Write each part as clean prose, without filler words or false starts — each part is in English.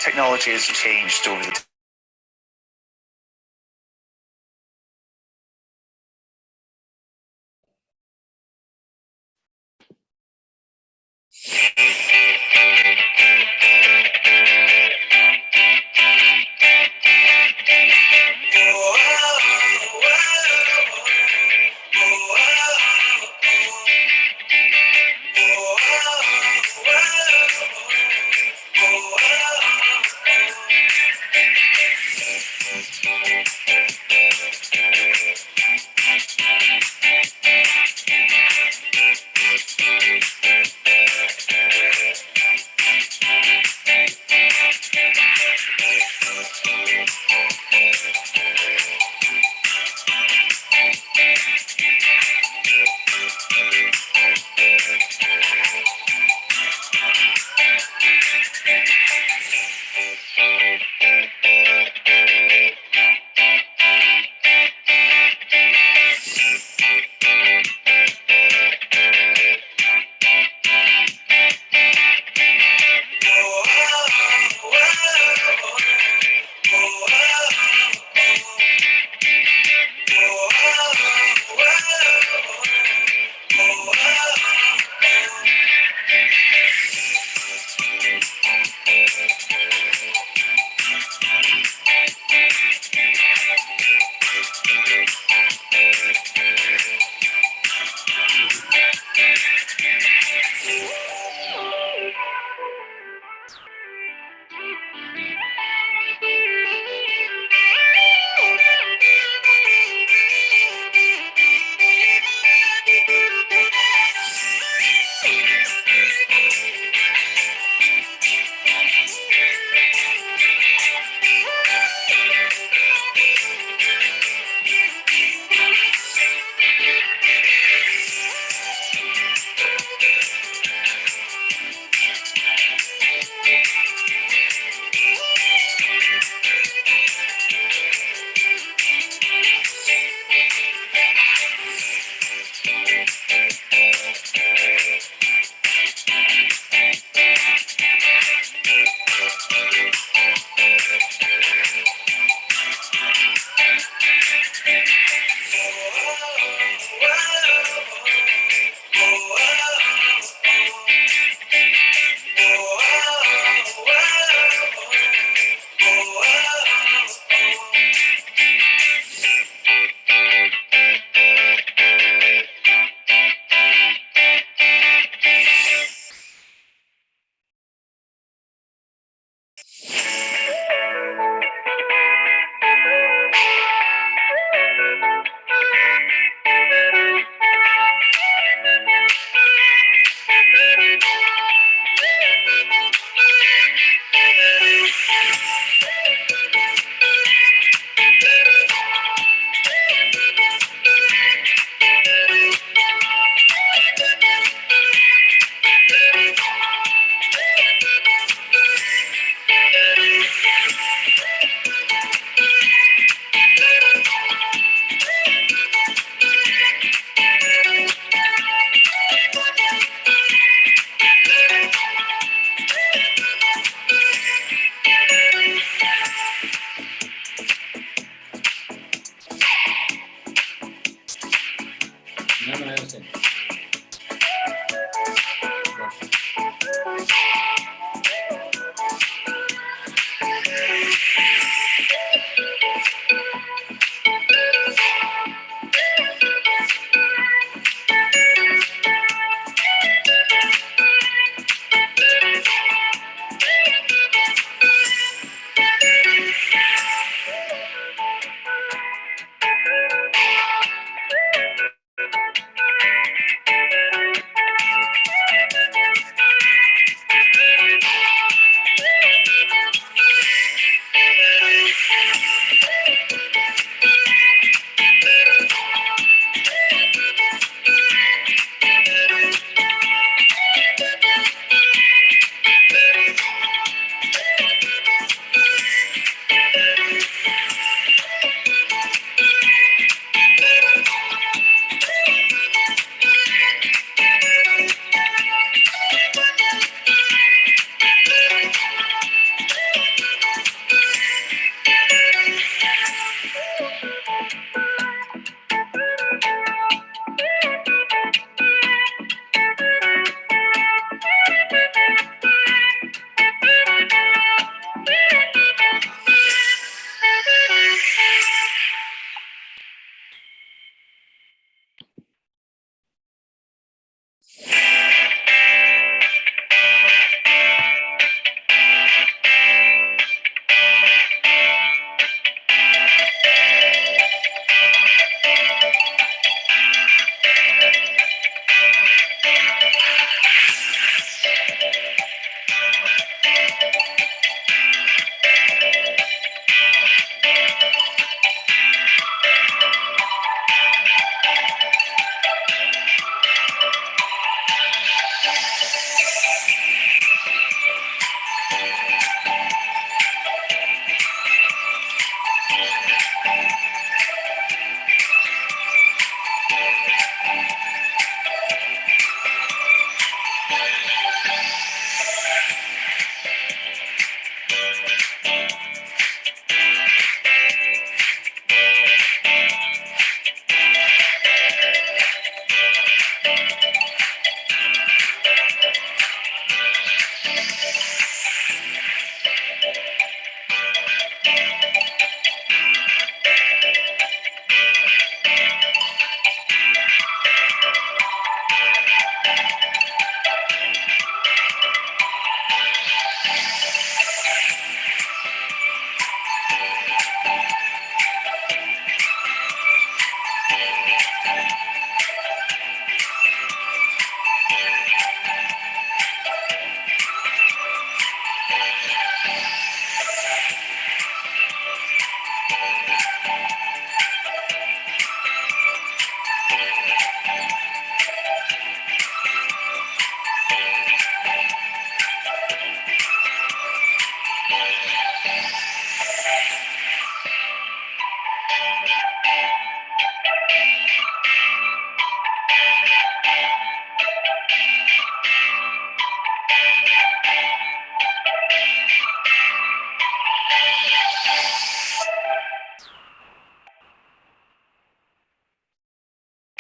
Technology has changed over the No sé.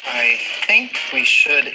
I think we should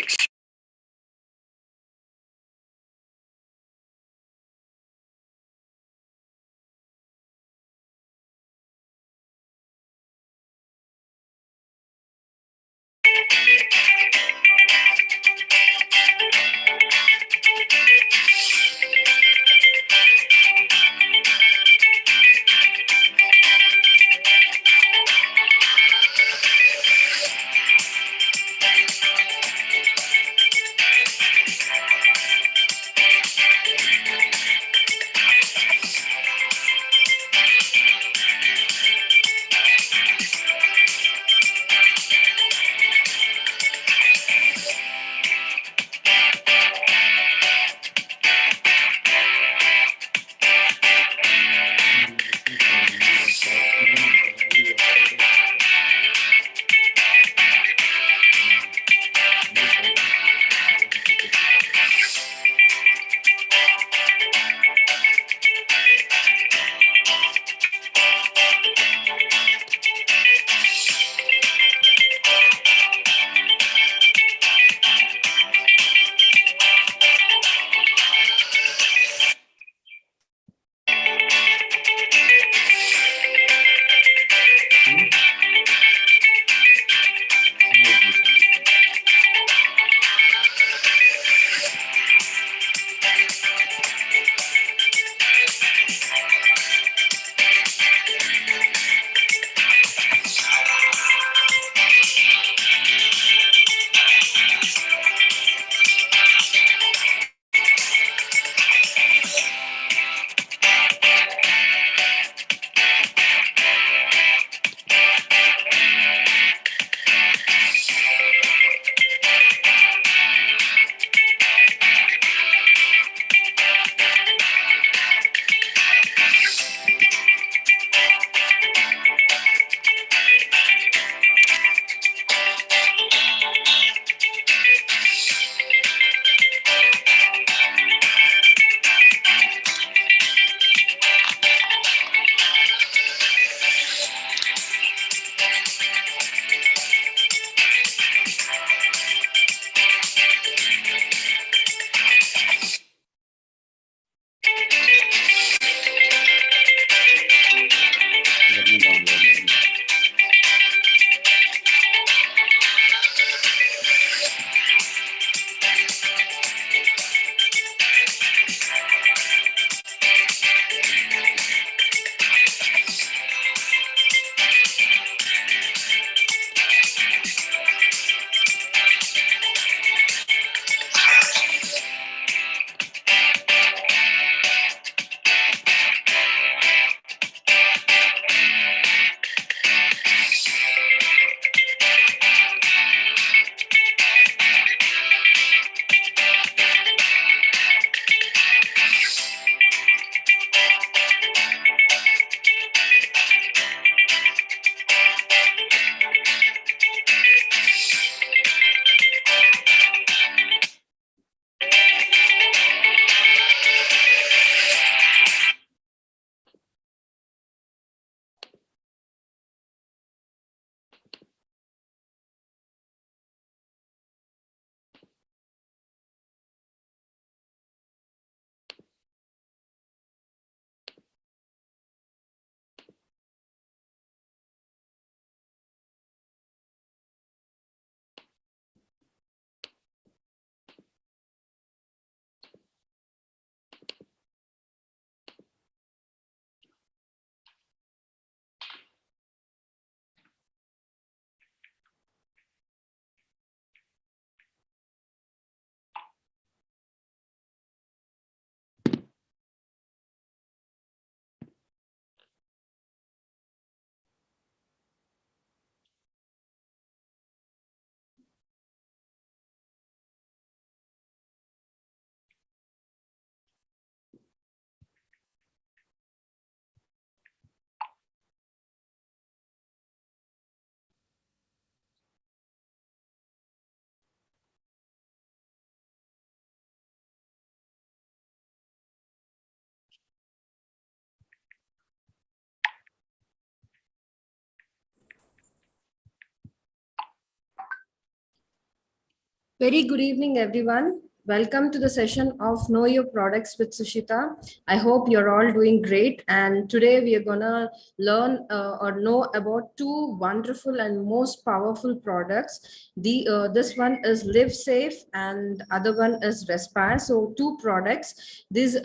Very good evening, everyone. Welcome to the session of Know Your Products with Sushita. I hope you're all doing great. And today we are going to learn or know about two wonderful and most powerful products. This one is Live Safe and other one is Respire. So two products. These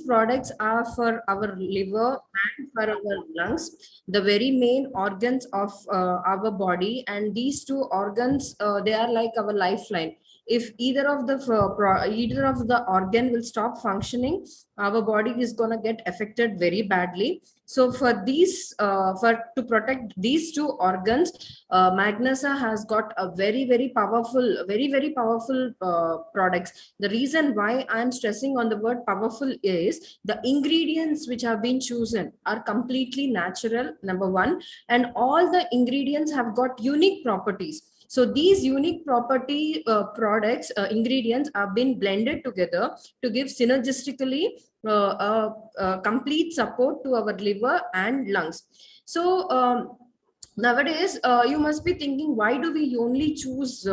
products are for our liver and for our lungs, the very main organs of our body. And these two organs, they are like our lifeline. If either of the organ will stop functioning, our body is going to get affected very badly. So for these for to protect these two organs, Magnesa has got a very powerful products. The reason why I'm stressing on the word powerful is the ingredients which have been chosen are completely natural, number one, and all the ingredients have got unique properties. So these unique property ingredients are being blended together to give synergistically complete support to our liver and lungs. So nowadays, you must be thinking, why do we only choose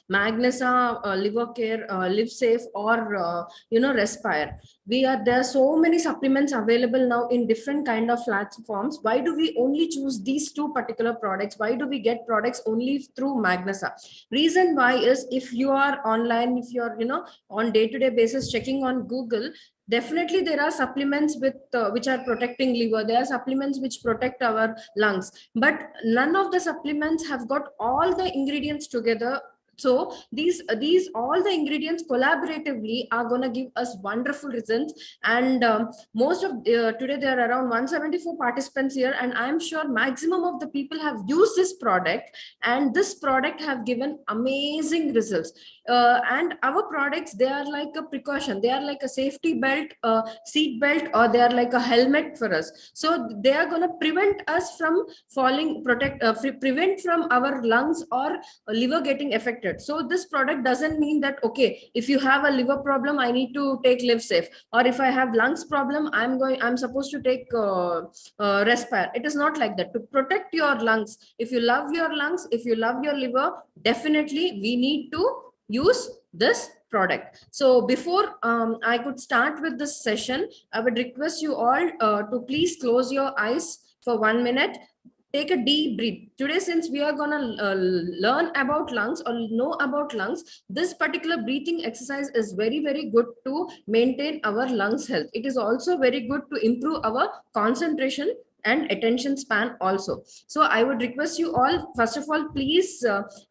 Magnesa, Liver Care, Live Safe, or Respire? There are so many supplements available now in different kind of platforms. Why do we only choose these two particular products? Why do we get products only through Magnesa? Reason why is, if you are online, if you're on day-to-day basis checking on Google, definitely there are supplements with which are protecting liver. There are supplements which protect our lungs, but none of the supplements have got all the ingredients together. So these all the ingredients collaboratively are going to give us wonderful results. And most of today there are around 174 participants here, and I'm sure maximum of the people have used this product, and this product have given amazing results. And our products, they are like a precaution, they are like a safety belt, seat belt, or they are like a helmet for us. So they are going to prevent us from falling, prevent from our lungs or liver getting affected. So this product doesn't mean that, okay, if you have a liver problem, I need to take Live Safe, or if I have lungs problem, I'm supposed to take Respire. It is not like that. To protect your lungs, if you love your lungs, if you love your liver, definitely we need to use this product. So before I could start with this session, I would request you all to please close your eyes for 1 minute. Take a deep breath. Today, since we are going to learn about lungs or know about lungs, this particular breathing exercise is very good to maintain our lungs health. It is also very good to improve our concentration and attention span also. So I would request you all, first of all, please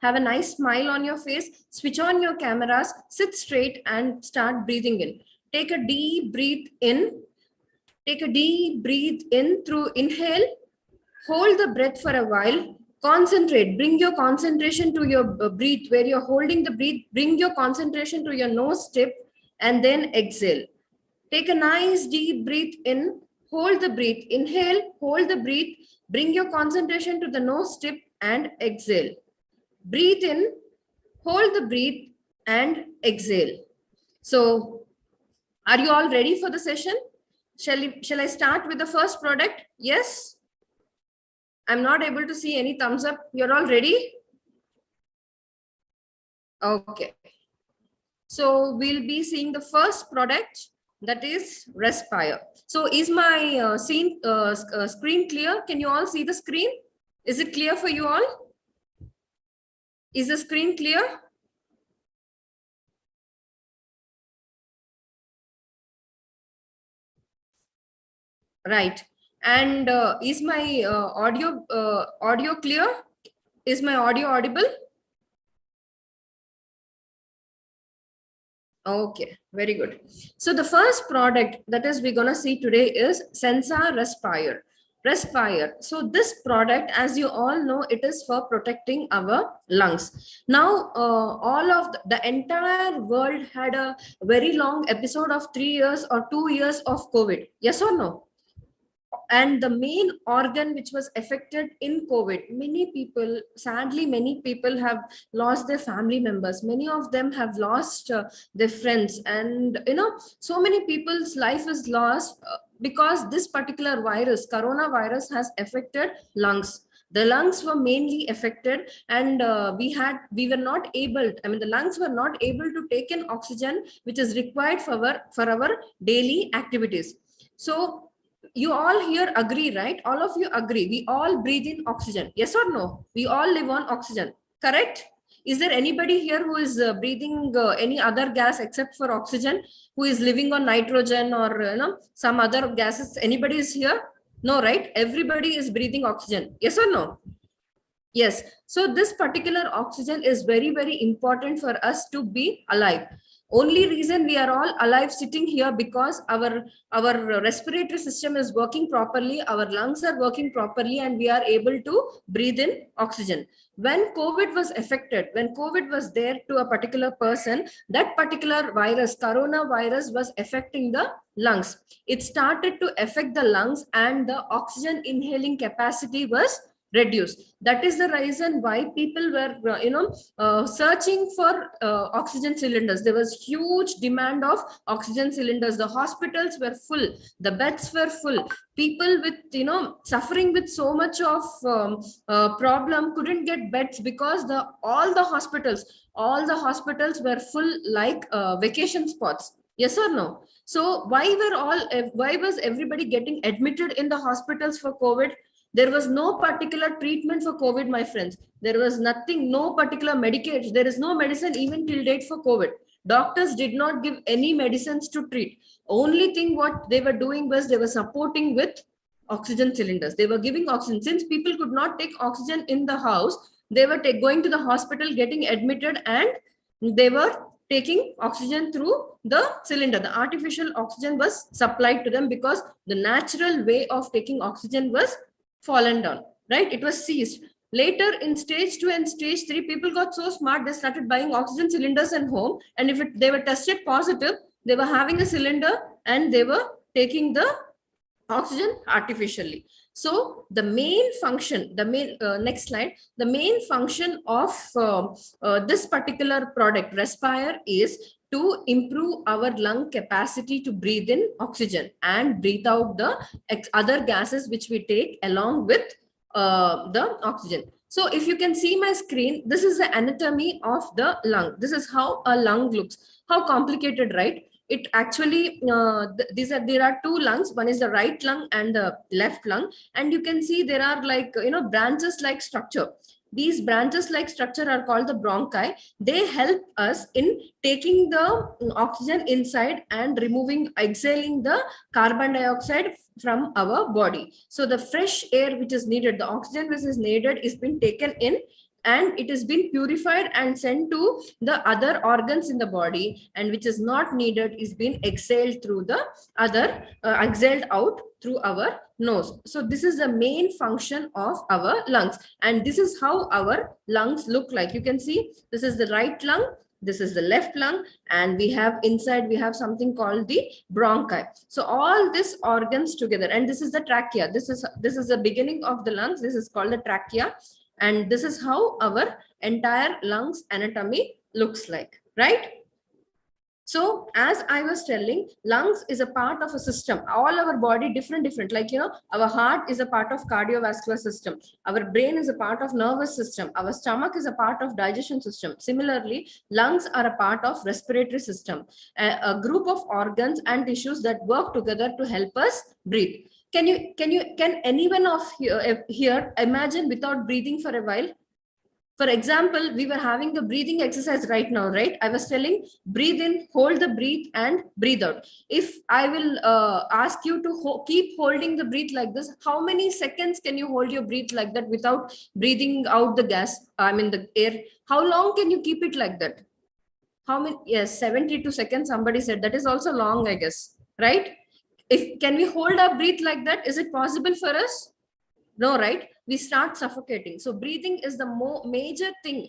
have a nice smile on your face, switch on your cameras, sit straight and start breathing in. Take a deep breath in. Take a deep breath in through inhale. Hold the breath for a while. Concentrate. Bring your concentration to your breath. Where you're holding the breath, bring your concentration to your nose tip and then exhale. Take a nice deep breath in. Hold the breath. Inhale, hold the breath. Bring your concentration to the nose tip and exhale. Breathe in, hold the breath and exhale. So, are you all ready for the session? Shall I start with the first product? Yes? I'm not able to see any thumbs up. You're all ready? Okay. So we'll be seeing the first product, that is Respire. So is my screen clear? Can you all see the screen? Is it clear for you all? Is the screen clear? Right. And is my audio clear? Is my audio audible? Okay, very good. So the first product that is we're gonna see today is Sensa Respire. Respire. So this product, as you all know, it is for protecting our lungs. Now, all of the entire world had a very long episode of 3 years or 2 years of COVID. Yes or no? And the main organ which was affected in COVID, many people, sadly many people have lost their family members, many of them have lost their friends, and so many people's life is lost because this particular virus, coronavirus, has affected lungs. The lungs were mainly affected, and we were not able, I mean, the lungs were not able to take in oxygen which is required for our daily activities. So you all here agree, right? All of you agree, we all breathe in oxygen, yes or no? We all live on oxygen, correct? Is there anybody here who is breathing any other gas except for oxygen, who is living on nitrogen or some other gases? Anybody is here? No, right? Everybody is breathing oxygen. Yes or no? Yes. So this particular oxygen is very, very important for us to be alive. Only reason we are all alive sitting here because our respiratory system is working properly, our lungs are working properly, and we are able to breathe in oxygen. When COVID was affected, when COVID was there to a particular person, that particular virus, coronavirus, was affecting the lungs. It started to affect the lungs, and the oxygen inhaling capacity was reduced. That is the reason why people were searching for oxygen cylinders. There was huge demand of oxygen cylinders. The hospitals were full, the beds were full. People with suffering with so much of problem couldn't get beds because all the hospitals were full, like vacation spots. Yes or no? So why was everybody getting admitted in the hospitals for COVID? There was no particular treatment for COVID, my friends. There was nothing, no particular medication. There is no medicine even till date for COVID. Doctors did not give any medicines to treat. Only thing what they were doing was they were supporting with oxygen cylinders. They were giving oxygen. Since people could not take oxygen in the house, they were going to the hospital, getting admitted, and they were taking oxygen through the cylinder. The artificial oxygen was supplied to them because the natural way of taking oxygen was fallen down, right? It was ceased. Later, in stage 2 and stage 3, people got so smart, they started buying oxygen cylinders at home, and if they were tested positive, they were having a cylinder and they were taking the oxygen artificially. So the main function, next slide, the main function of this particular product, Respire, is to improve our lung capacity to breathe in oxygen and breathe out the other gases which we take along with the oxygen. So if you can see my screen, this is the anatomy of the lung. This is how a lung looks. How complicated, right? It actually there are two lungs. One is the right lung and the left lung, and you can see there are like branches like structure. These branches like structure are called the bronchi. They help us in taking the oxygen inside and exhaling the carbon dioxide from our body. So the fresh air which is needed, the oxygen which is needed, is being taken in, and it has been purified and sent to the other organs in the body, and which is not needed is being exhaled through the other exhaled out through our nose. So this is the main function of our lungs, and this is how our lungs look like. You can see this is the right lung, this is the left lung, and we have inside, we have something called the bronchi. So all these organs together, and this is the trachea. This is the beginning of the lungs. This is called the trachea. And this is how our entire lungs anatomy looks like, right? So as I was telling, lungs is a part of a system. All our body different, like, our heart is a part of cardiovascular system. Our brain is a part of nervous system. Our stomach is a part of digestion system. Similarly, lungs are a part of respiratory system, a group of organs and tissues that work together to help us breathe. Can anyone of here imagine without breathing for a while? For example, we were having the breathing exercise right now, right? I was telling, breathe in, hold the breath, and breathe out. If I will ask you to keep holding the breath like this, how many seconds can you hold your breath like that without breathing out the gas, the air? How long can you keep it like that? How many? Yes, 72 seconds, somebody said. That is also long, I guess, right? Can we hold our breath like that? Is it possible for us? No, right? We start suffocating. So breathing is the major thing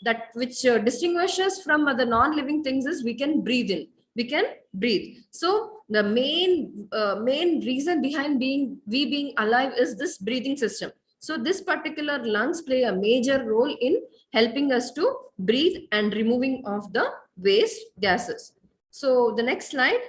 that which distinguishes from other non-living things is we can breathe in. We can breathe. So the main reason behind being alive is this breathing system. So this particular lungs play a major role in helping us to breathe and removing of the waste gases. So the next slide.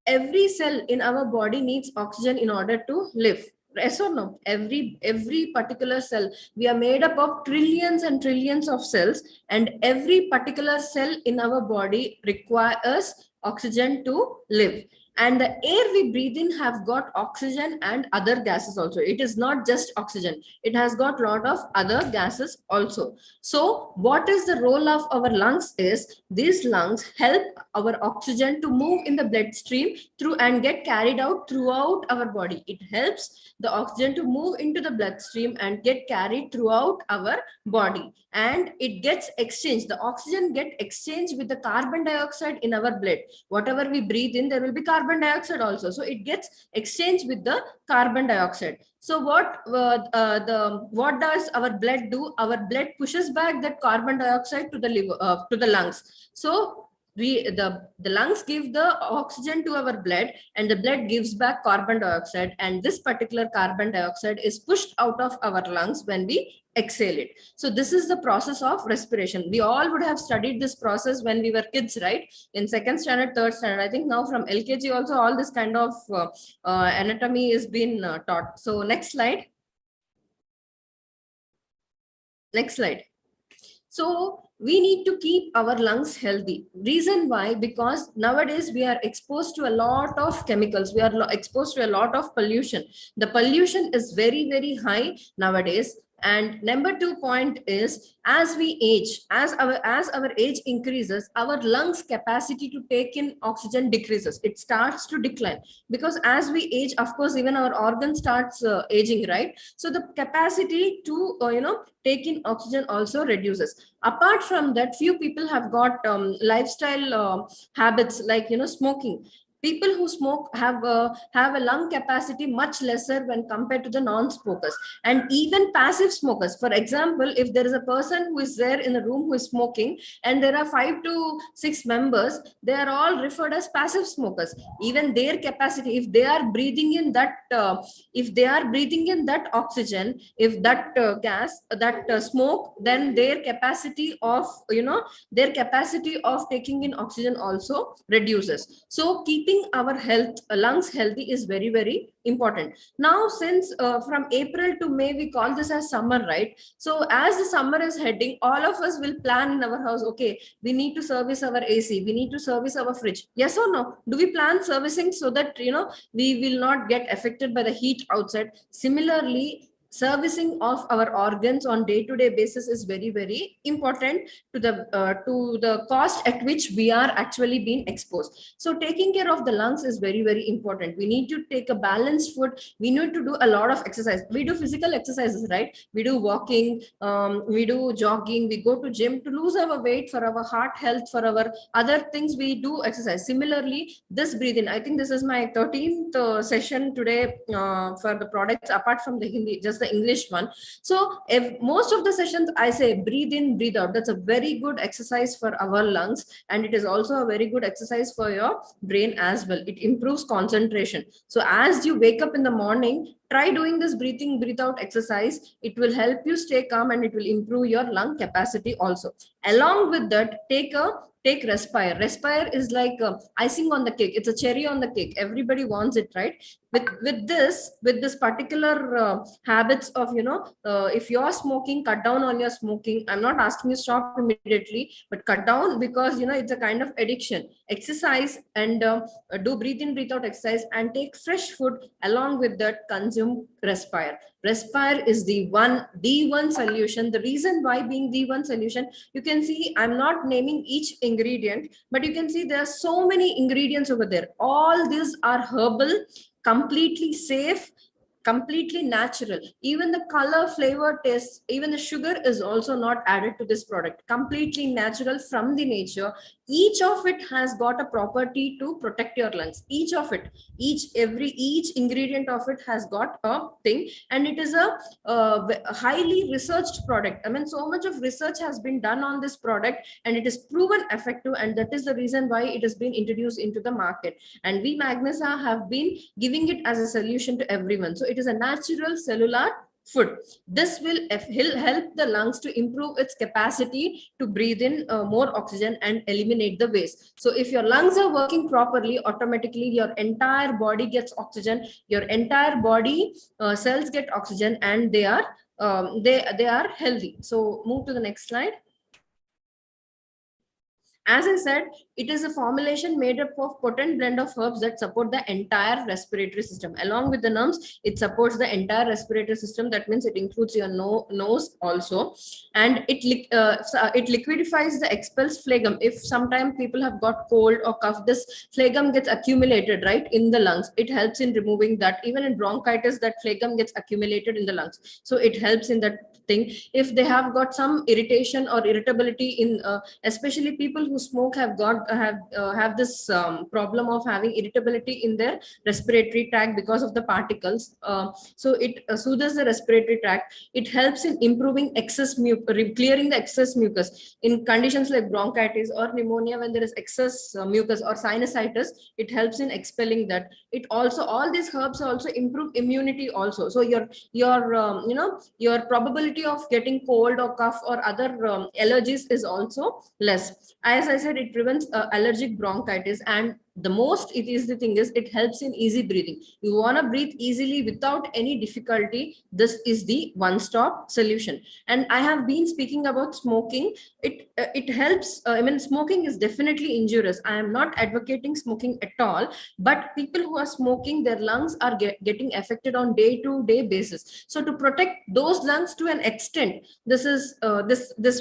every cell in our body needs oxygen in order to live. Yes or no? Every particular cell, we are made up of trillions and trillions of cells, and every particular cell in our body requires oxygen to live. And the air we breathe in have got oxygen and other gases also. It is not just oxygen, it has got lot of other gases also. So what is the role of our lungs is, these lungs help our oxygen to move in the bloodstream through and get carried out throughout our body. It helps the oxygen to move into the bloodstream and get carried throughout our body, and it gets exchanged. The oxygen get exchanged with the carbon dioxide in our blood. Whatever we breathe in, there will be carbon dioxide also, so it gets exchanged with the carbon dioxide. So what does our blood do? Our blood pushes back that carbon dioxide to the liver, to the lungs. So the lungs give the oxygen to our blood, and the blood gives back carbon dioxide, and this particular carbon dioxide is pushed out of our lungs when we exhale it. So this is the process of respiration. We all would have studied this process when we were kids, right? In second standard, third standard. I think now from LKG also all this kind of anatomy is being taught. So next slide. Next slide. So we need to keep our lungs healthy. Reason why? Because nowadays we are exposed to a lot of chemicals. We are exposed to a lot of pollution. The pollution is very, very high nowadays. And number 2 point is, as we age, as our age increases, our lungs capacity to take in oxygen decreases. It starts to decline, because as we age, of course, even our organ starts aging, right? So the capacity to take in oxygen also reduces. Apart from that, few people have got lifestyle habits like smoking. People who smoke have a lung capacity much lesser when compared to the non-smokers, and even passive smokers. For example, if there is a person who is there in a room who is smoking, and there are 5 to 6 members, they are all referred as passive smokers. Even their capacity, if they are breathing in that oxygen, if that gas, that smoke, then their capacity of taking in oxygen also reduces. So keeping our lungs healthy is very, very important. Now, since from April to May, we call this as summer, right? So as the summer is heading, all of us will plan in our house, okay, we need to service our AC, we need to service our fridge. Yes or no? Do we plan servicing so that we will not get affected by the heat outside? Similarly, servicing of our organs on day-to-day basis is very, very important to the cost at which we are actually being exposed. So taking care of the lungs is very, very important. We need to take a balanced food. We need to do a lot of exercise. We do physical exercises, right? We do walking, we do jogging, we go to gym to lose our weight, for our heart health, for our other things. We do exercise. Similarly, this breathing, I think this is my 13th session today for the products, apart from the Hindi, just the English one. So if most of the sessions I say breathe in, breathe out, that's a very good exercise for our lungs, and it is also a very good exercise for your brain as well. It improves concentration. So as you wake up in the morning, try doing this breathe in, breathe out exercise. It will help you stay calm, and it will improve your lung capacity also. Along with that, take Respire. Respire is like icing on the cake. It's a cherry on the cake. Everybody wants it, right? With this particular habits of if you're smoking, cut down on your smoking. I'm not asking you stop immediately, but cut down, because it's a kind of addiction. Exercise and do breathe in, breathe out exercise, and take fresh food. Along with that, consume Respire. Respire is the one solution. The reason why being the one solution, you can see I'm not naming each ingredient, but you can see there are so many ingredients over there. All these are herbal, completely safe, completely natural. Even the color, flavor, taste, even the sugar is also not added to this product. Completely natural from the nature. Each of it has got a property to protect your lungs. Each of it, each ingredient of it has got a thing, and it is a highly researched product. I mean, so much of research has been done on this product, and it is proven effective, and that is the reason why it has been introduced into the market. And we Magnesa have been giving it as a solution to everyone. So it is a natural cellular food. This will help the lungs to improve its capacity to breathe in more oxygen and eliminate the waste. So if your lungs are working properly, automatically your entire body gets oxygen, your entire body cells get oxygen, and they are healthy. So move to the next slide. As I said, it is a formulation made up of potent blend of herbs that support the entire respiratory system. Along with the nerves, it supports the entire respiratory system. That means it includes your nose also. And it liquidifies the expels phlegm. If sometimes people have got cold or cough, this phlegm gets accumulated, right, in the lungs. It helps in removing that. Even in bronchitis, that phlegm gets accumulated in the lungs. So it helps in that thing. If they have got some irritation or irritability in especially people who smoke have this problem of having irritability in their respiratory tract because of the particles. So it soothes the respiratory tract. It helps in improving clearing the excess mucus in conditions like bronchitis or pneumonia. When there is excess mucus or sinusitis, it helps in expelling that. It also, all these herbs also improve immunity also. So your probability of getting cold or cough or other allergies is also less. As I said, it prevents allergic bronchitis, and the most it is the thing is it helps in easy breathing. You want to breathe easily without any difficulty, this is the one-stop solution. And I have been speaking about smoking. It helps. I mean, smoking is definitely injurious. I am not advocating smoking at all, but people who are smoking, their lungs are getting affected on day-to-day basis. So to protect those lungs to an extent, this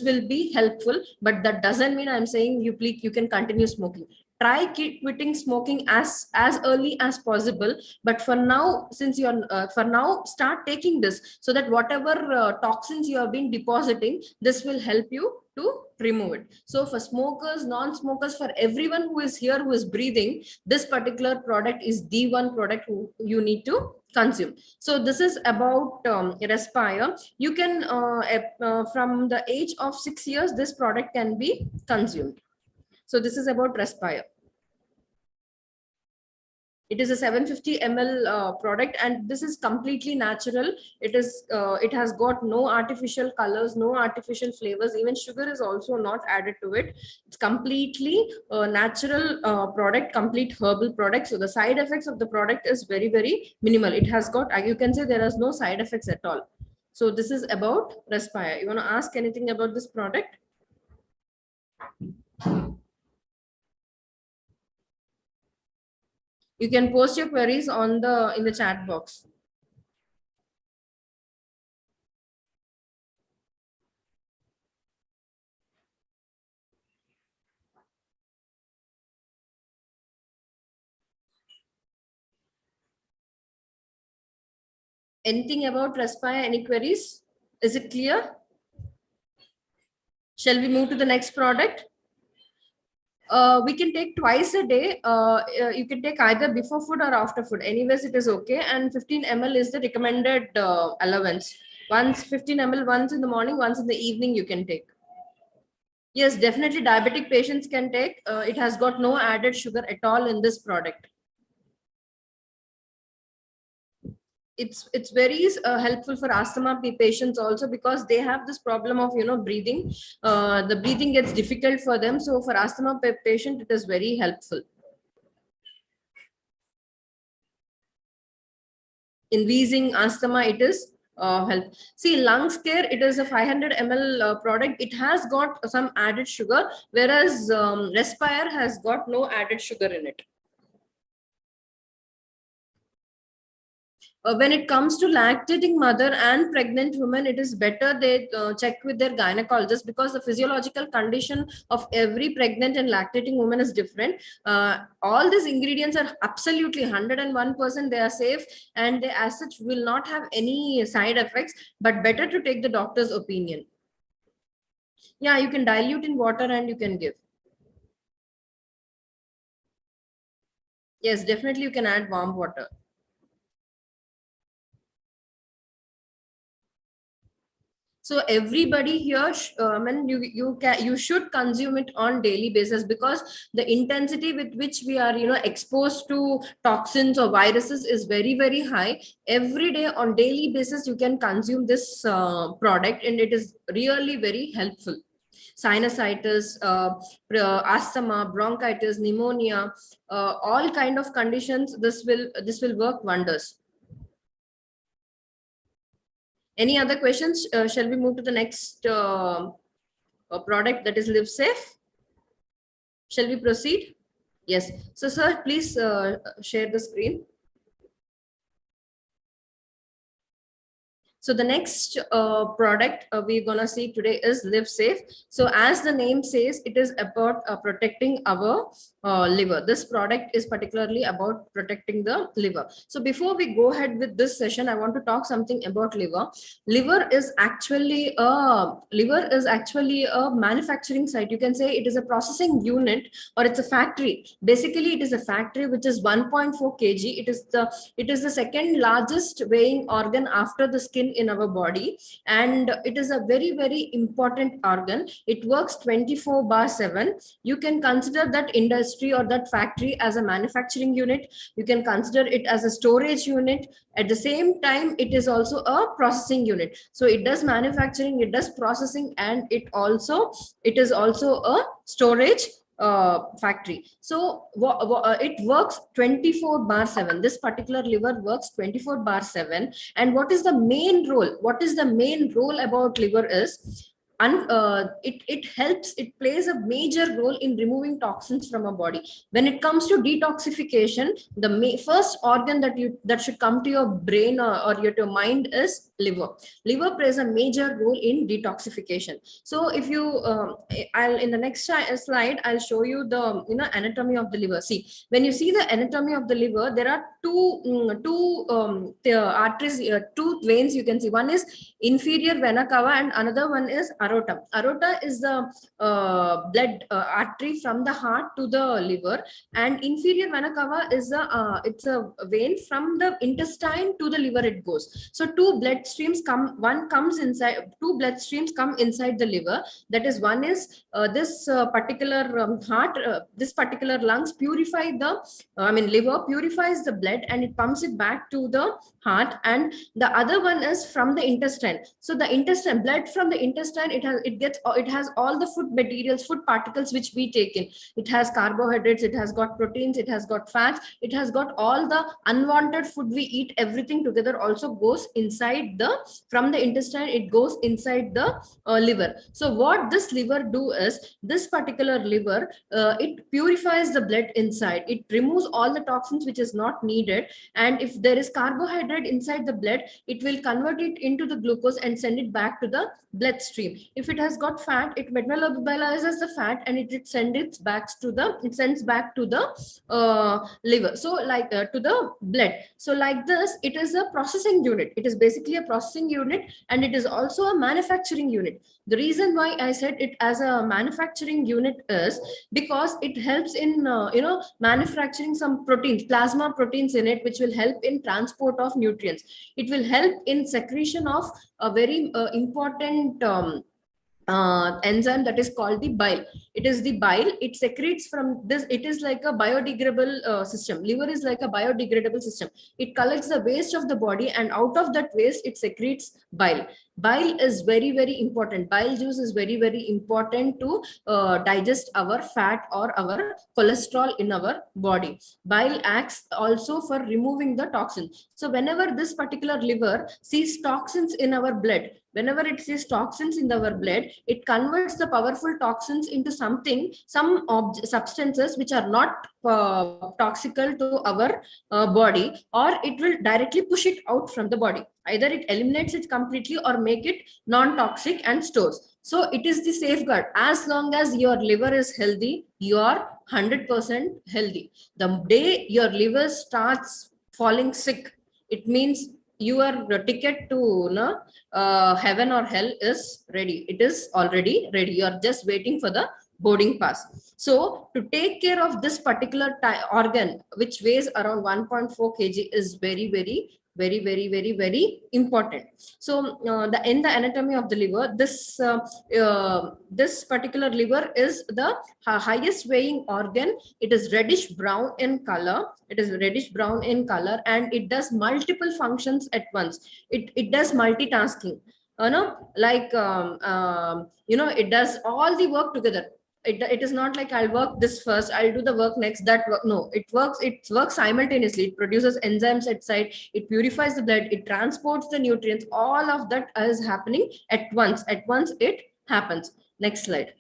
will be helpful. But that doesn't mean I'm saying you can continue smoking. Try quitting smoking as early as possible. But for now, since you're for now, start taking this, so that whatever toxins you have been depositing, this will help you to remove it. So for smokers, non-smokers, for everyone who is here, who is breathing, this particular product is the one product who you need to consume. So this is about Respire. You can from the age of 6 years, this product can be consumed. So this is about Respire. It is a 750 ml product, and this is completely natural. It has got no artificial colors, no artificial flavors. Even sugar is also not added to it. It's completely natural product, complete herbal product. So the side effects of the product is very, very minimal. It has got, you can say, there is no side effects at all. So this is about Respire. You want to ask anything about this product? You can post your queries in the chat box. Anything about Respire? Any queries? Is it clear? Shall we move to the next product? We can take twice a day. You can take either before food or after food. Anyways, it is okay. And 15 ml is the recommended allowance. Once 15 ml, once in the morning, once in the evening, you can take. Yes, definitely diabetic patients can take. It has got no added sugar at all in this product. It's very helpful for asthma patients also, because they have this problem of breathing. The breathing gets difficult for them. So for asthma patient, it is very helpful. In wheezing, asthma, it is help. See, lungs care, it is a 500 ml product. It has got some added sugar, whereas Respire has got no added sugar in it. When it comes to lactating mother and pregnant women, it is better they check with their gynecologist, because the physiological condition of every pregnant and lactating woman is different. All these ingredients are absolutely 101%. They are safe, and they as such will not have any side effects, but better to take the doctor's opinion. Yeah, you can dilute in water and you can give. Yes, definitely you can add warm water. So everybody here, you should consume it on daily basis, because the intensity with which we are exposed to toxins or viruses is very very high. Every day on daily basis you can consume this product, and it is really very helpful. Sinusitis, asthma, bronchitis, pneumonia, all kind of conditions, this will work wonders. Any other questions? Shall we move to the next product, that is Live Safe? Shall we proceed? Yes. So sir, please share the screen. So the next product we're gonna see today is Live Safe. So as the name says, it is about protecting our liver. This product is particularly about protecting the liver. So before we go ahead with this session, I want to talk something about liver. Liver is actually a manufacturing site. You can say it is a processing unit, or it's a factory. Basically, it is a factory which is 1.4 kg. It is the second largest weighing organ after the skin in our body, and it is a very very important organ. It works 24/7. You can consider that industry or that factory as a manufacturing unit. You can consider it as a storage unit. At the same time, it is also a processing unit. So it does manufacturing, it does processing, and it is also a storage factory. So it works 24/7. This particular liver works 24/7. And what is the main role? What is the main role about liver is, it plays a major role in removing toxins from our body. When it comes to detoxification, the first organ that should come to your brain or your mind is liver. Liver plays a major role in detoxification. So if you I'll in the next slide I'll show you the anatomy of the liver. See, when you see the anatomy of the liver, there are two arteries, two veins you can see. One is inferior vena cava and another one is aorta. Aorta is the blood artery from the heart to the liver, and inferior vena cava is it's a vein from the intestine to the liver it goes. So two blood streams come inside the liver. That is, one is this particular heart, this particular lungs purify the liver purifies the blood and it pumps it back to the heart, and the other one is from the intestine. So the intestine, blood from the intestine, it has all the food materials, food particles which we take in. It has carbohydrates, it has got proteins, it has got fats, it has got all the unwanted food we eat. Everything together also goes inside from the intestine, it goes inside the liver. So what this liver do is, this particular liver, it purifies the blood inside. It removes all the toxins which is not needed, and if there is carbohydrate inside the blood, it will convert it into the glucose and send it back to the bloodstream. If it has got fat, it metabolizes the fat and it sends back to the liver, so like to the blood. So like this, it is a processing unit. It is basically a processing unit, and it is also a manufacturing unit. The reason why I said it as a manufacturing unit is because it helps in manufacturing some proteins, plasma proteins in it, which will help in transport of nutrients. It will help in secretion of a very important enzyme that is called the bile. It is the bile. It secretes from this. It is like a biodegradable system. Liver is like a biodegradable system. It collects the waste of the body, and out of that waste it secretes bile. Bile is very very important. Bile juice is very very important to digest our fat or our cholesterol in our body. Bile acts also for removing the toxin. So whenever this particular liver sees toxins in our blood, whenever it sees toxins in our blood, it converts the powerful toxins into some substances which are not toxical to our body, or it will directly push it out from the body. Either it eliminates it completely or make it non-toxic and stores. So it is the safeguard. As long as your liver is healthy, you are 100% healthy. The day your liver starts falling sick, it means your ticket to heaven or hell is ready. It is already ready. You are just waiting for the boarding pass. So to take care of this particular organ, which weighs around 1.4 kg, is very very very, very, very, very important. So in the anatomy of the liver, this particular liver is the highest weighing organ. It is reddish brown in color. It is reddish brown in color, and it does multiple functions at once. It does multitasking. It does all the work together. It is not like I'll work this first, I'll do the work next, that work. No, it works simultaneously. It produces enzymes at site, it purifies the blood, it transports the nutrients. All of that is happening at once. It happens. Next slide.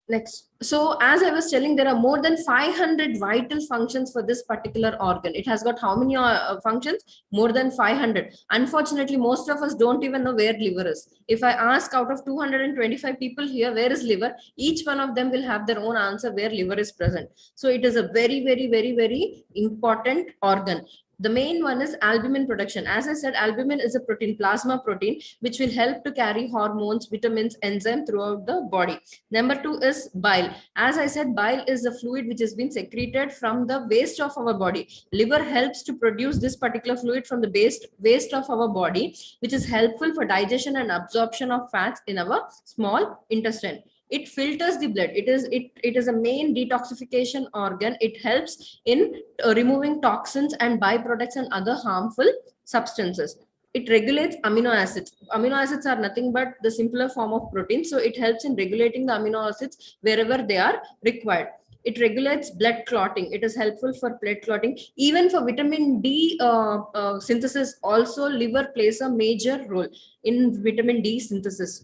Next. So as I was telling, there are more than 500 vital functions for this particular organ. It has got how many functions? More than 500. Unfortunately, most of us don't even know where liver is. If I ask out of 225 people here, where is liver? Each one of them will have their own answer where liver is present. So it is a very, very, very, very important organ. The main one is albumin production. As I said, albumin is a protein, plasma protein, which will help to carry hormones, vitamins, enzyme throughout the body. Number 2 is bile. As I said, bile is a fluid which has been secreted from the waste of our body. Liver helps to produce this particular fluid from the waste of our body, which is helpful for digestion and absorption of fats in our small intestine. It filters the blood. It is a main detoxification organ. It helps in removing toxins and byproducts and other harmful substances. It regulates amino acids. Amino acids are nothing but the simpler form of protein. So it helps in regulating the amino acids wherever they are required. It regulates blood clotting. It is helpful for blood clotting. Even for vitamin D synthesis, also liver plays a major role in vitamin D synthesis.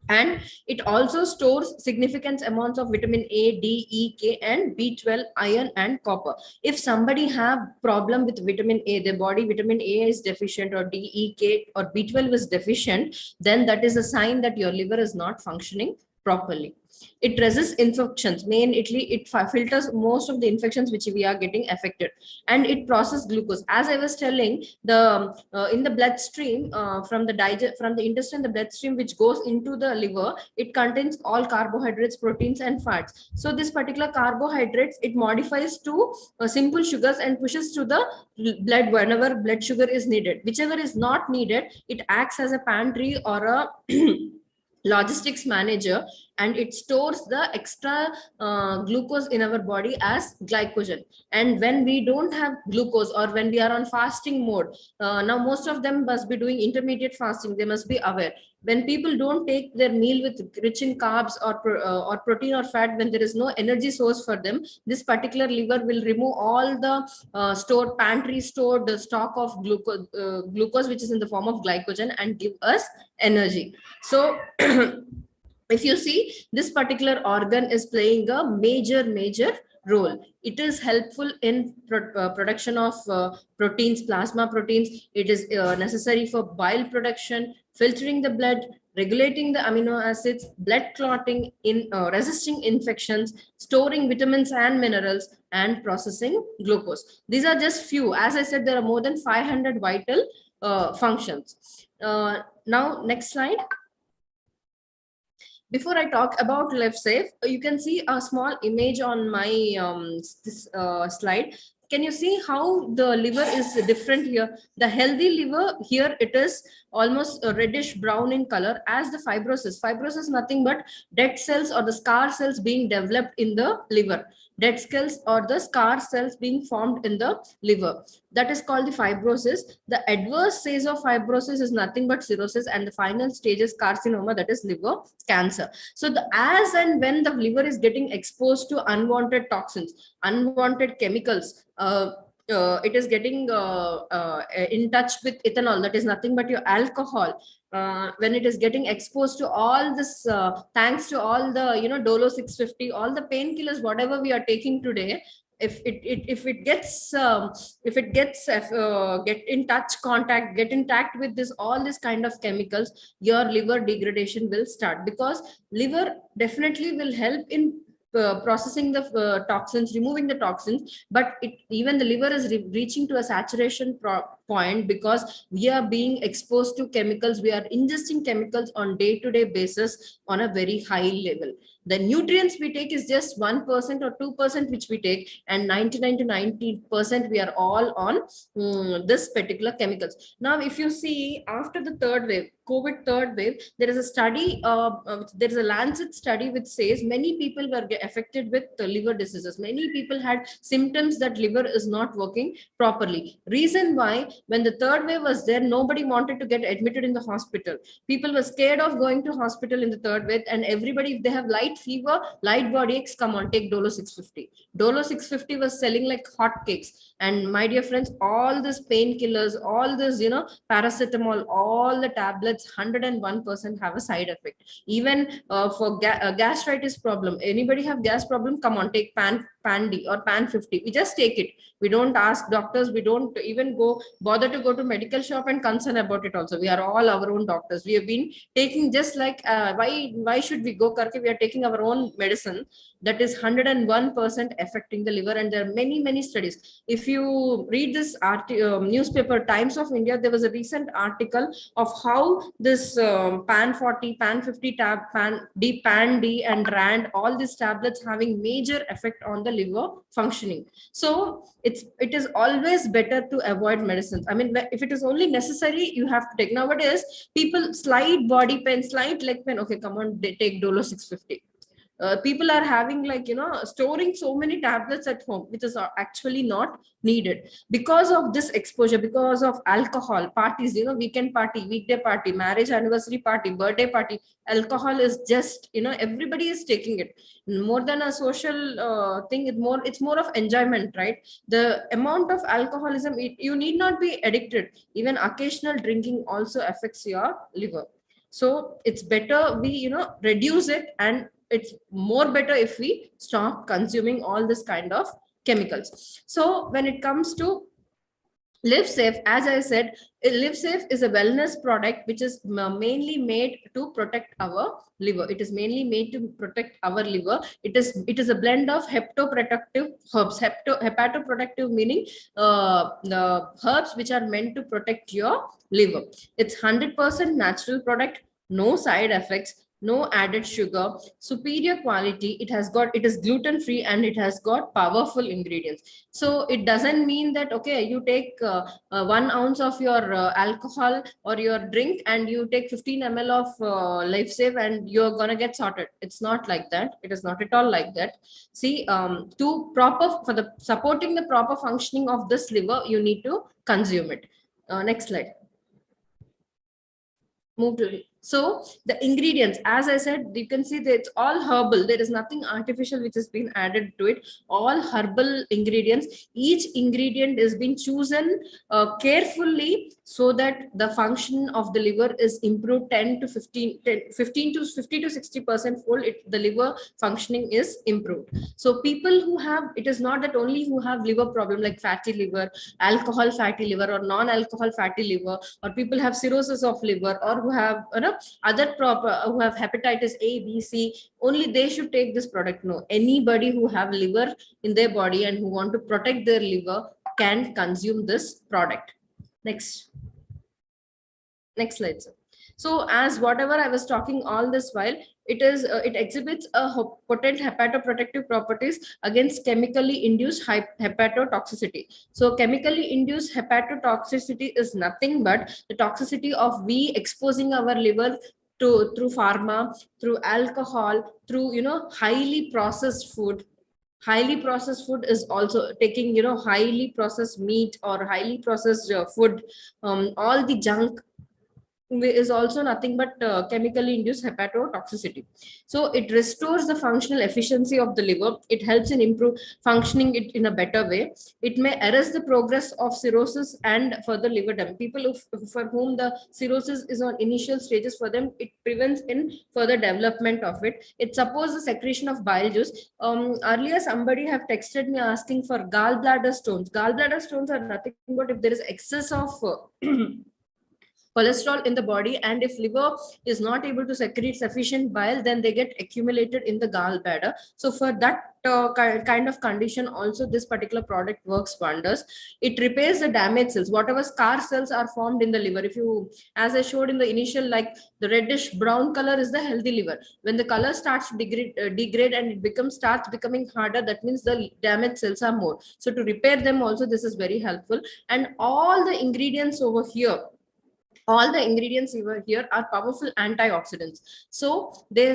And it also stores significant amounts of vitamin A, D, E, K, and B12, iron, and copper. If somebody have problem with vitamin A, their body vitamin A is deficient, or D, E, K, or B12 is deficient, then that is a sign that your liver is not functioning properly. It resists infections. Mainly, it filters most of the infections which we are getting affected, and it processes glucose. As I was telling, the in the bloodstream, from the intestine, the bloodstream which goes into the liver, it contains all carbohydrates, proteins, and fats. So this particular carbohydrates, it modifies to simple sugars and pushes to the blood whenever blood sugar is needed. Whichever is not needed, it acts as a pantry or a logistics manager, and it stores the extra glucose in our body as glycogen. And when we don't have glucose, or when we are on fasting mode, now most of them must be doing intermediate fasting, they must be aware. When people don't take their meal with rich in carbs or protein or fat, when there is no energy source for them, this particular liver will remove all the stored stock of glucose which is in the form of glycogen, and give us energy. So if you see, this particular organ is playing a major role. It is helpful in production of proteins, plasma proteins. It is necessary for bile production, filtering the blood, regulating the amino acids, blood clotting, in resisting infections, storing vitamins and minerals, and processing glucose. These are just few. As I said, there are more than 500 vital functions. Now, next slide. Before I talk about LiveSafe, you can see a small image on my slide. Can you see how the liver is different here? The healthy liver here, it is almost reddish brown in color, as the fibrosis. Fibrosis is nothing but dead cells or the scar cells being developed in the liver. Dead cells or the scar cells being formed in the liver. That is called the fibrosis. The adverse stage of fibrosis is nothing but cirrhosis, and the final stage is carcinoma, that is liver cancer. So as and when the liver is getting exposed to unwanted toxins, unwanted chemicals, it is getting in touch with ethanol, that is nothing but your alcohol. When it is getting exposed to all this, thanks to all the Dolo 650, all the painkillers, whatever we are taking today, if it gets get in touch with this, all this kind of chemicals, your liver degradation will start, because liver definitely will help in processing the toxins, removing the toxins, but even the liver is reaching to a saturation point, because we are being exposed to chemicals. We are ingesting chemicals on day-to-day basis on a very high level. The nutrients we take is just 1% or 2% which we take, and 99 to 90% we are all on this particular chemicals. Now, if you see after the third wave, COVID third wave, there is a study, there is a Lancet study which says many people were affected with liver diseases. Many people had symptoms that liver is not working properly. Reason why, when the third wave was there, nobody wanted to get admitted in the hospital. People were scared of going to hospital in the third wave, and everybody, if they have light fever, light body aches, come on, take Dolo 650. Dolo 650 was selling like hotcakes. And my dear friends, all these painkillers, all this, paracetamol, all the tablets, 101% have a side effect. Even for gastritis problem, anybody have gas problem, come on, take Pan-D or Pan 50. We just take it. We don't ask doctors. We don't even bother to go to medical shop and concern about it also. We are all our own doctors. We have been taking, just like, why should we go, karke? We are taking our own medicine that is 101% affecting the liver. And there are many studies. If you read this newspaper Times of India, there was a recent article of how this Pan 40, Pan 50 Pan D and Rand, all these tablets having major effect on the liver functioning. So it is always better to avoid medicines. I mean, if it is only necessary, you have to take. Nowadays, people, slight body pain, slight leg pain, okay, come on, they take Dolo 650. People are having, like, storing so many tablets at home, which is actually not needed, because of this exposure, because of alcohol, parties, weekend party, weekday party, marriage anniversary party, birthday party. Alcohol is just, everybody is taking it more than a social thing. It's more of enjoyment, right? The amount of alcoholism, you need not be addicted. Even occasional drinking also affects your liver. So it's better we reduce it, and it's more better if we stop consuming all this kind of chemicals. So when it comes to Live Safe, as I said, Live Safe is a wellness product which is mainly made to protect our liver. It is mainly made to protect our liver. It is a blend of hepatoprotective herbs. Hepatoprotective meaning the herbs which are meant to protect your liver. It's 100% natural product, no side effects, no added sugar, superior quality. It is gluten free, and it has got powerful ingredients. So it doesn't mean that, okay, you take 1 ounce of your alcohol or your drink, and you take 15 ml of Life Save, and you're gonna get sorted. It's not like that. It is not at all like that. See, for supporting the proper functioning of this liver, you need to consume it. Next slide. Move to it. So the ingredients, as I said, you can see that it's all herbal. There is nothing artificial which has been added to it. All herbal ingredients. Each ingredient is being chosen carefully so that the function of the liver is improved 15 to 50 to 60% fold. The liver functioning is improved. So people who have, it is not that only who have liver problem like fatty liver, alcohol fatty liver, or non-alcohol fatty liver, or people have cirrhosis of liver, or who have who have hepatitis A, B, C, only they should take this product. No, anybody who have liver in their body and who want to protect their liver can consume this product. Next slide, sir. So as whatever I was talking all this while, it exhibits a potent hepatoprotective properties against chemically induced hepatotoxicity. So chemically induced hepatotoxicity is nothing but the toxicity of we exposing our liver through pharma, through alcohol, through highly processed food. Highly processed food is also taking highly processed meat or highly processed food. All the junk is also nothing but chemically induced hepatotoxicity. So it restores the functional efficiency of the liver. It helps in improve functioning it in a better way. It may arrest the progress of cirrhosis and further liver damage. People for whom the cirrhosis is on initial stages, for them it prevents in further development of it. It supports the secretion of bile juice. Earlier somebody have texted me asking for gallbladder stones. Gallbladder stones are nothing but if there is excess of cholesterol in the body, and if liver is not able to secrete sufficient bile, then they get accumulated in the gallbladder. So for that kind of condition also, this particular product works wonders. It repairs the damaged cells, whatever scar cells are formed in the liver. If you, as I showed in the initial, like the reddish brown color is the healthy liver. When the color starts to degrade and it starts becoming harder, that means the damaged cells are more. So to repair them also, this is very helpful. And all the ingredients over here, all the ingredients over here are powerful antioxidants. So they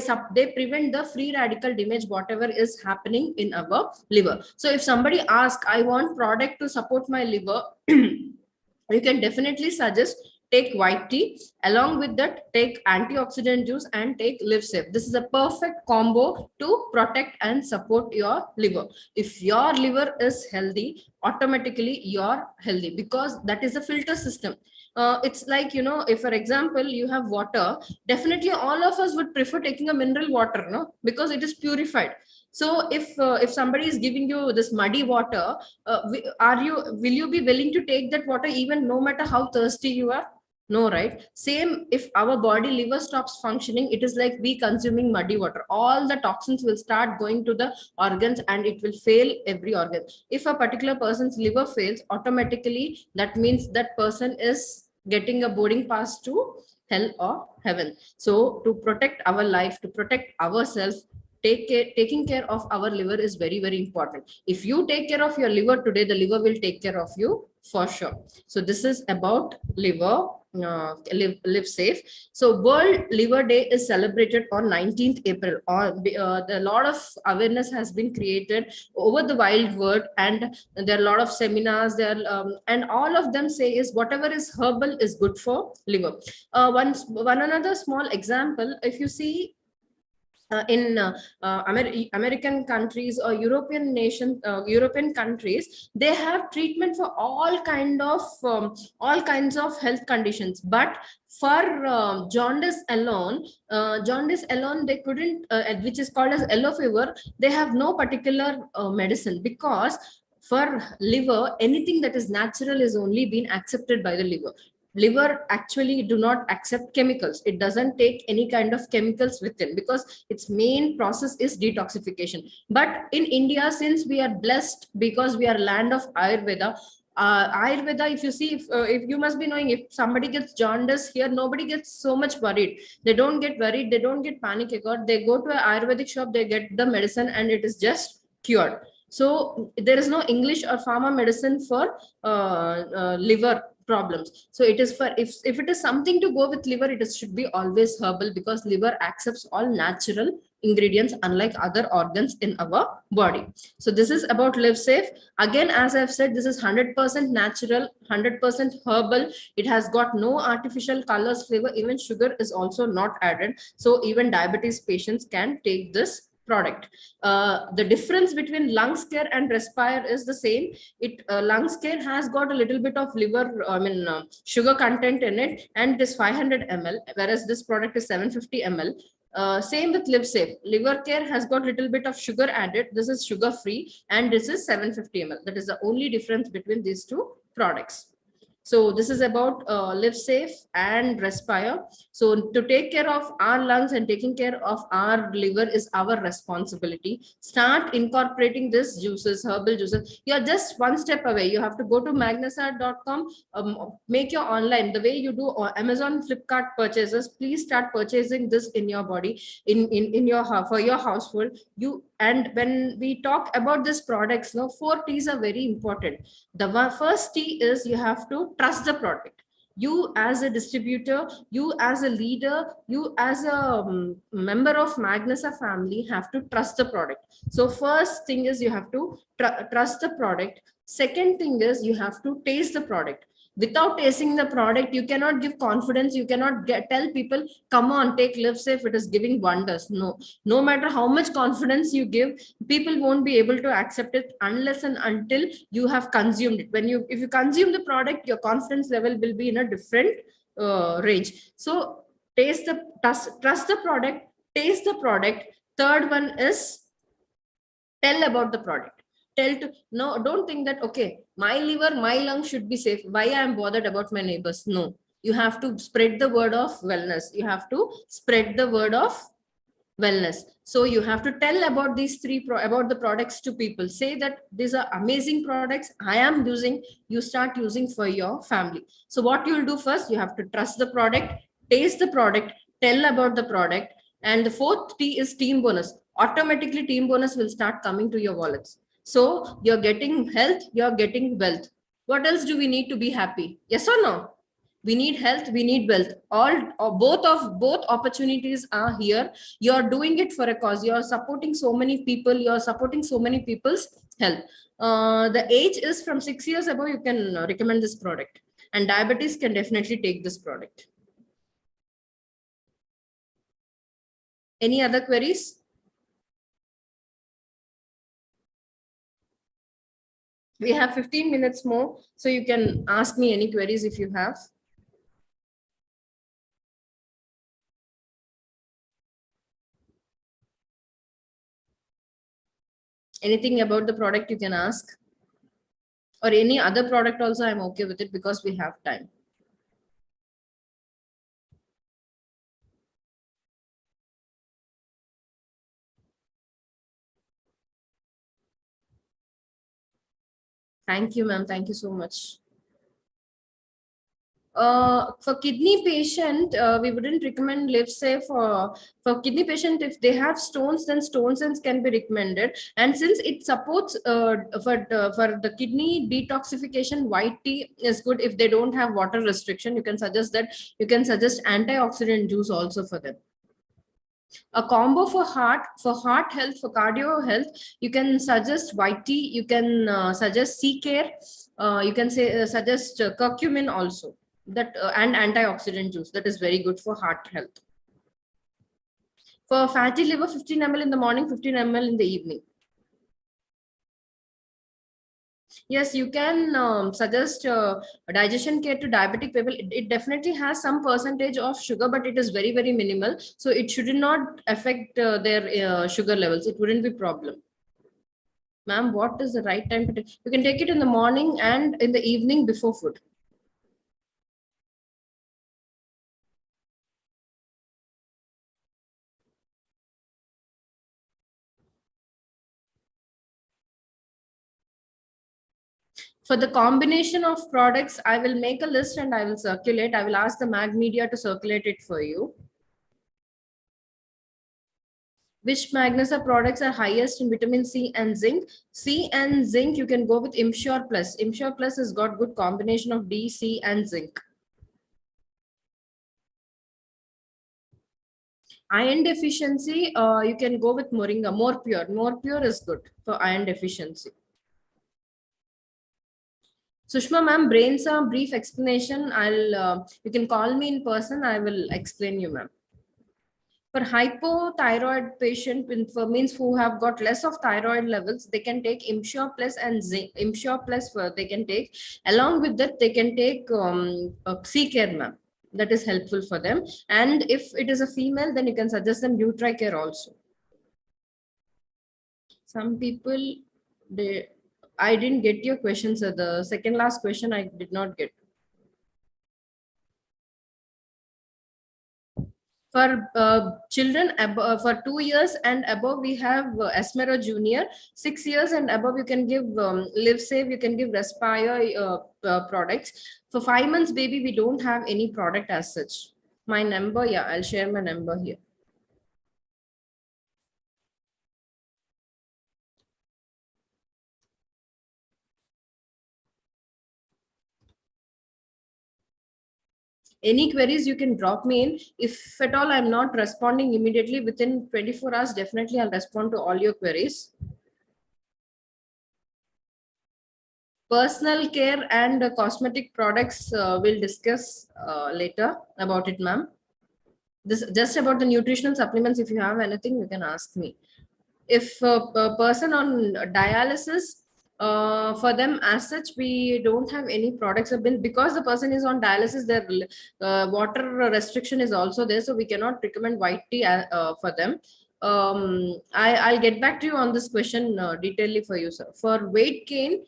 prevent the free radical damage whatever is happening in our liver. So if somebody asks, I want product to support my liver, you can definitely suggest take white tea. Along with that, take antioxidant juice and take Live Safe. This is a perfect combo to protect and support your liver. If your liver is healthy, automatically you're healthy, because that is a filter system. It's like, you know, if for example you have water, definitely all of us would prefer taking a mineral water, no, because it is purified. So if somebody is giving you this muddy water, will you be willing to take that water even no matter how thirsty you are? No, right? Same, if our body liver stops functioning, it is like we consuming muddy water. All the toxins will start going to the organs and it will fail every organ. If a particular person's liver fails, automatically that means that person is getting a boarding pass to hell or heaven. So to protect our life, to protect ourselves, taking care of our liver is very, very important. If you take care of your liver today, the liver will take care of you for sure. So this is about liver. Live Safe. So World Liver Day is celebrated on 19th April. A lot of awareness has been created over the wild world, and there are a lot of seminars there, and all of them say is whatever is herbal is good for liver. One another small example, if you see in American countries or European countries, they have treatment for all kinds of health conditions. But for jaundice alone, they couldn't, which is called as yellow fever. They have no particular medicine, because for liver, anything that is natural is only been accepted by the liver actually do not accept chemicals. It doesn't take any kind of chemicals within, because its main process is detoxification. But in India, since we are blessed, because we are land of Ayurveda, if you see, if you must be knowing, if somebody gets jaundice here, nobody gets so much worried. They don't get worried, they don't get panic occurred. They go to an Ayurvedic shop, they get the medicine, and it is just cured. So there is no English or pharma medicine for liver problems. So it is for, if it is something to go with liver, should be always herbal, because liver accepts all natural ingredients, unlike other organs in our body. So this is about Live Safe. Again, as I've said, this is 100% natural, 100% herbal. It has got no artificial colors, flavor, even sugar is also not added. So even diabetes patients can take this product. The difference between Lungs Care and Respire is the same. Lungs Care has got a little bit of sugar content in it, and it is 500 ml, whereas this product is 750 ml. Same with Live Safe. Liver Care has got a little bit of sugar added. This is sugar free, and this is 750 ml. That is the only difference between these two products. So this is about Live Safe and Respire. So to take care of our lungs and taking care of our liver is our responsibility. Start incorporating these juices, herbal juices. You're just one step away. You have to go to magnasart.com, make your online, the way you do Amazon, Flipkart purchases. Please start purchasing this in your body, in your for your household. And when we talk about these products, 4 T's are very important. The first T is you have to trust the product. You as a distributor, you as a leader, you as a member of Magnasa family have to trust the product. So first thing is you have to trust the product. Second thing is you have to taste the product. Without tasting the product, you cannot give confidence. You cannot tell people, come on, take Live Safe, it is giving wonders. No matter how much confidence you give, people won't be able to accept it unless and until you have consumed it. If you consume the product, your confidence level will be in a different range. So trust the product, taste the product. Third one is tell about the product. Don't think that, okay, my liver, my lungs should be safe. Why I am bothered about my neighbors? No. You have to spread the word of wellness. You have to spread the word of wellness. So you have to tell about these about the products to people. Say that these are amazing products I am using. You start using for your family. So what you'll do first, you have to trust the product, taste the product, tell about the product. And the fourth T is team bonus. Automatically team bonus will start coming to your wallets. So you're getting health, you're getting wealth. What else do we need to be happy? Yes or no? We need health, we need wealth. All or both opportunities are here. You're doing it for a cause. You're supporting so many people. You're supporting so many people's health. The age is from 6 years above. You can recommend this product, and diabetes can definitely take this product. Any other queries? We have 15 minutes more, so you can ask me any queries if you have. Anything about the product you can ask, or any other product also. I'm okay with it because we have time. Thank you, ma'am. Thank you so much. For kidney patient, we wouldn't recommend LiveSafe. For kidney patient, if they have stones, then stones can be recommended. And since it supports for the kidney detoxification, white tea is good. If they don't have water restriction, you can suggest that. You can suggest antioxidant juice also for them. A combo for heart health, for cardio health, you can suggest white tea. You can suggest C-Care. You can suggest curcumin also. That and antioxidant juice, that is very good for heart health. For fatty liver, 15 ml in the morning, 15 ml in the evening. Yes, you can suggest digestion care to diabetic people. It definitely has some percentage of sugar, but it is very, very minimal. So it should not affect their sugar levels. It wouldn't be problem. Ma'am, what is the right time to take? You can take it in the morning and in the evening before food. For the combination of products, I will make a list and I will circulate. I will ask the Mag Media to circulate it for you. Which Magnesia products are highest in vitamin C and zinc? C and zinc, you can go with Imsure Plus. Imsure Plus has got good combination of D, C and zinc. Iron deficiency, you can go with Moringa, More Pure. More Pure is good for iron deficiency. Sushma ma'am, brains a brief explanation. You can call me in person. I will explain you, ma'am. For hypothyroid patient, means who have got less of thyroid levels, they can take Imsure Plus and zinc. Imsure Plus they can take. Along with that, they can take C-Care, ma'am. That is helpful for them. And if it is a female, then you can suggest them NutriCare also. Some people, I didn't get your question, sir. The second last question I did not get. For children for 2 years and above, we have Esmero Junior. 6 years and above, you can give LiveSafe, you can give Respire products. For 5 months baby, we don't have any product as such. My number, yeah, I'll share my number here. Any queries you can drop me in. If at all I'm not responding immediately within 24 hours, definitely I'll respond to all your queries. Personal care and cosmetic products, we'll discuss later about it, ma'am. This just about the nutritional supplements. If you have anything, you can ask me. If a person on dialysis, for them as such, we don't have any products have been, because the person is on dialysis, their water restriction is also there, so we cannot recommend white tea for them. I'll get back to you on this question detailedly for you, sir. For weight gain,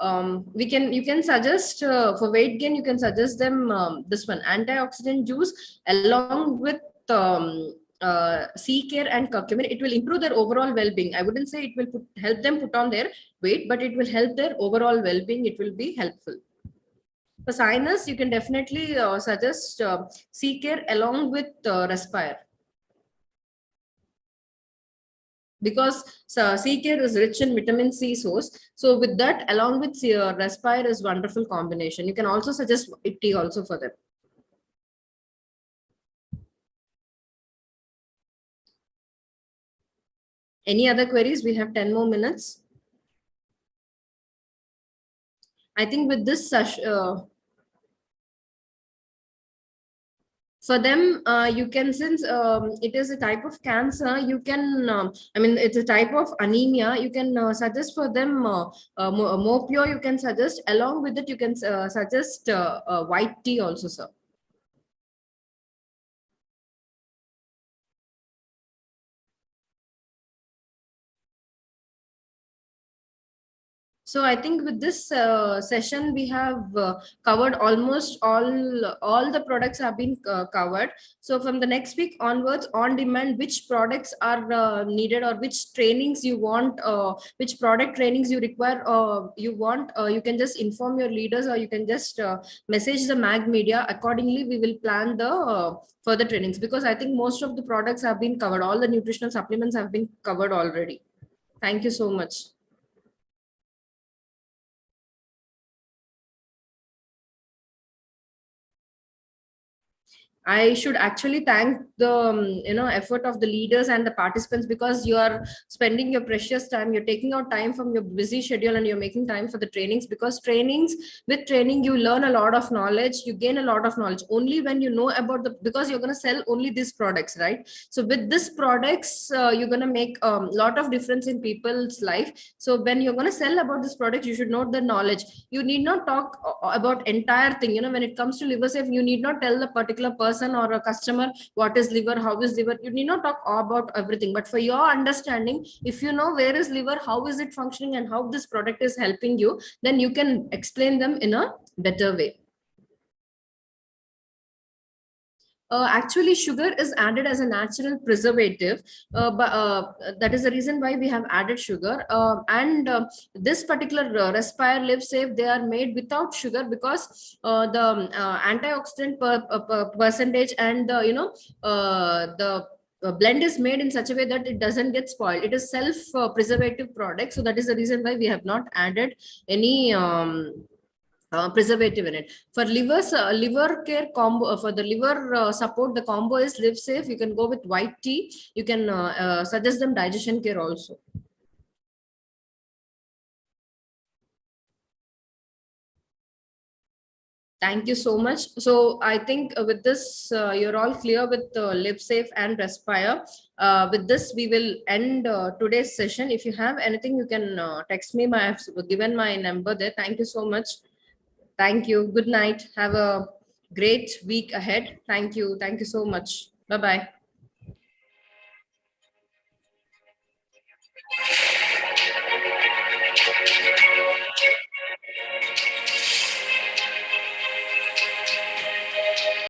you can suggest for weight gain, you can suggest them this one, antioxidant juice along with sea care and curcumin. It will improve their overall well-being. I wouldn't say it will help them put on their weight, but it will help their overall well-being. It will be helpful. For sinus, you can definitely suggest sea care along with Respire, because sea care is rich in vitamin C source. So with that, along with Respire is wonderful combination. You can also suggest tea also for them. Any other queries? We have 10 more minutes. I think with this for them, you can, since it is a type of cancer, you can, I mean, it's a type of anemia, you can suggest for them more pure, you can suggest. Along with it, you can suggest white tea also, sir. So I think with this session, we have covered almost all the products have been covered. So from the next week onwards, on demand, which products are needed, or which trainings you want, which product trainings you require, you want, you can just inform your leaders, or you can just message the MAG Media. Accordingly, we will plan the further trainings, because I think most of the products have been covered. All the nutritional supplements have been covered already. Thank you so much. I should actually thank the effort of the leaders and the participants, because you are spending your precious time, you're taking out time from your busy schedule, and you're making time for the trainings, because with training you learn a lot of knowledge, you gain a lot of knowledge only when you know about because you're going to sell only these products, right? So with these products, you're going to make a lot of difference in people's life. So when you're going to sell about this product, you should know the knowledge. You need not talk about entire thing. When it comes to liver safe, you need not tell the particular person or a customer what is liver, how is liver. You need not talk about everything, but for your understanding, if you know where is liver, how is it functioning, and how this product is helping you, then you can explain them in a better way. Actually, sugar is added as a natural preservative, but that is the reason why we have added sugar. And this particular Respire Live Safe, they are made without sugar, because the antioxidant percentage and the blend is made in such a way that it doesn't get spoiled. It is self preservative product, so that is the reason why we have not added any preservative in it. For liver care combo, for the liver support, the combo is Live Safe. You can go with white tea. You can suggest them digestion care also. Thank you so much. So I think with this, you're all clear with Live Safe and Respire. With this, we will end today's session. If you have anything, you can text me. I've given my number there. Thank you so much. Thank you. Good night. Have a great week ahead. Thank you. Thank you so much. Bye-bye.